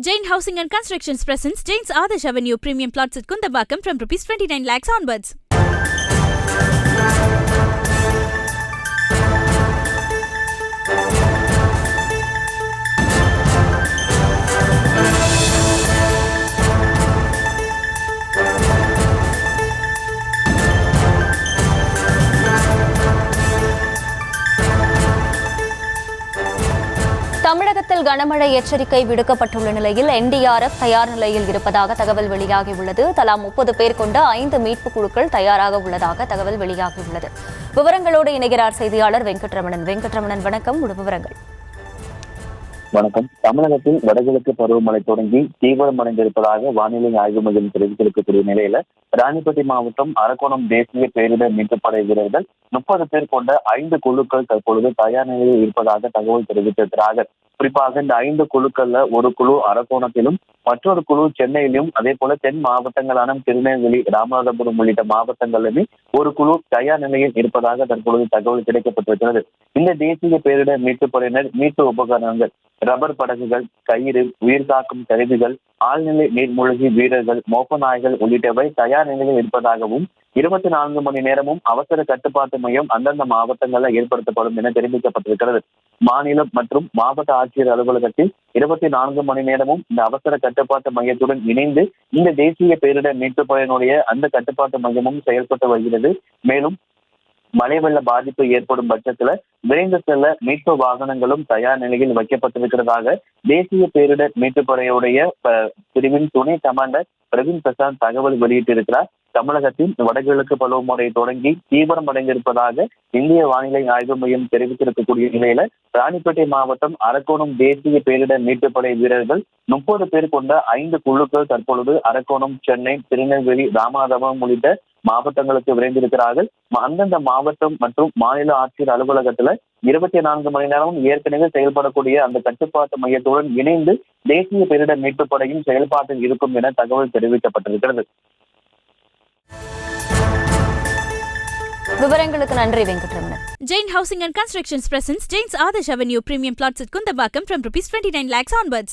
Jain Housing and Constructions presents Jain's Adarsh Avenue Premium Plots at Kundambakam from Rs 29 lakhs onwards. தமிழகத்தில் கனமழை எச்சரிக்கை விடுக்கப்பட்டுள்ள நிலையில் NDRF தயார் நிலையில் இருப்பதாக தகவல் வெளியாகியுள்ளது. தலா 30 பேர் கொண்ட 5 மீட்பு குழுக்கள் தயாராக உள்ளதாக தகவல் வெளியாகியுள்ளது. விவரங்களோடு இணைகிறார் செய்தியாளர் வெங்கட்ரமணன். வணக்கம். விவரங்கள். வணக்கம். தமிழகத்தில் வடகிழக்கு பருவமழை தொடங்கி தீவிரமடைந்திருப்பதாக வானிலை ஆய்வு மையம் தெரிவித்திருக்கக்கூடிய நிலையில ராணிப்பேட்டை மாவட்டம் அரக்கோணம் தேசிய பேரிடர் மீட்புப் படை வீரர்கள் 30 பேர் கொண்ட 5 குழுக்கள் தற்பொழுது தயார் நிலையில் இருப்பதாக தகவல் தெரிவித்திருக்கிறார்கள். குறிப்பாக இந்த 5 குழுக்கள்ல ஒரு குழு அரக்கோணத்திலும் மற்றொரு குழு சென்னையிலும் அதே போல தென் மாவட்டங்களான திருநெல்வேலி, ராமநாதபுரம் உள்ளிட்ட மாவட்டங்களிலுமே ஒரு குழு தயார் நிலையில் இருப்பதாக தற்பொழுது தகவல் கிடைக்கப்பட்டிருக்கிறது. இந்த தேசிய பேரிடர் மீட்புப் படையினர் மீட்பு உபகரணங்கள், ரப்பர் படகுகள், கயிறு, உயிர்காக்கும் கருவிகள், ஆழ்நிலை நீர்மூழ்கி வீரர்கள், மோப்ப நாய்கள் உள்ளிட்டவை தயார் நிலையில் இருப்பதாகவும் 24 மணி நேரமும் அவசர கட்டுப்பாட்டு மையம் அந்தந்த மாவட்டங்களில் ஏற்படுத்தப்படும் என தெரிவிக்கப்பட்டிருக்கிறது. மாநிலம் மற்றும் மாவட்ட ஆட்சியர் அலுவலகத்தில் 24 மணி நேரமும் இந்த அவசர கட்டுப்பாட்டு மையத்துடன் இணைந்து இந்த தேசிய பேரிடர் மீட்புப் படையினுடைய அந்த கட்டுப்பாட்டு மையமும் செயல்பட்டு வருகிறது. மேலும் மழை வெள்ள பாதிப்பு ஏற்படும் பட்சத்துல விரைந்து செல்ல மீட்பு வாகனங்களும் தயார் நிலையில் வைக்கப்பட்டிருக்கிறதாக தேசிய பேரிடர் மீட்புப் படையுடைய பிரிவின் துணை கமாண்டர் பிரவீன் பிரசாத் தகவல் வெளியிட்டிருக்கிறார். தமிழகத்தின் வடகிழக்கு பருவமழை தொடங்கி தீவிரம் அடைந்திருப்பதாக இந்திய வானிலை ஆய்வு மையம் தெரிவித்திருக்கக்கூடிய நிலையில ராணிப்பேட்டை மாவட்டம் அரக்கோணம் தேசிய பேரிடர் மீட்புப் படை வீரர்கள் 30 பேர் கொண்ட 5 குழுக்கள் தற்பொழுது அரக்கோணம், சென்னை, திருநெல்வேலி, ராமநாதபுரம் உள்ளிட்ட மாவட்டங்களுக்கு விரைந்திருக்கிறார்கள். அந்தந்த மாவட்டம் மற்றும் மாநில ஆட்சியர் அலுவலகத்துல 24 மணி நேரமும் ஏற்கனவே செயல்படக்கூடிய அந்த கட்டுப்பாட்டு மையத்துடன் இணைந்து தேசிய பேரிடர் மீட்புப் படையும் செயல்பாட்டில் இருக்கும் என தகவல் தெரிவிக்கப்பட்டிருக்கிறது. விவரங்களுக்கு நன்றி Venkataramanan. Jain Housing and Constructions presents Jain's Adarsh Avenue Premium Plots at Kundambakam from Rs 29 lakhs onwards.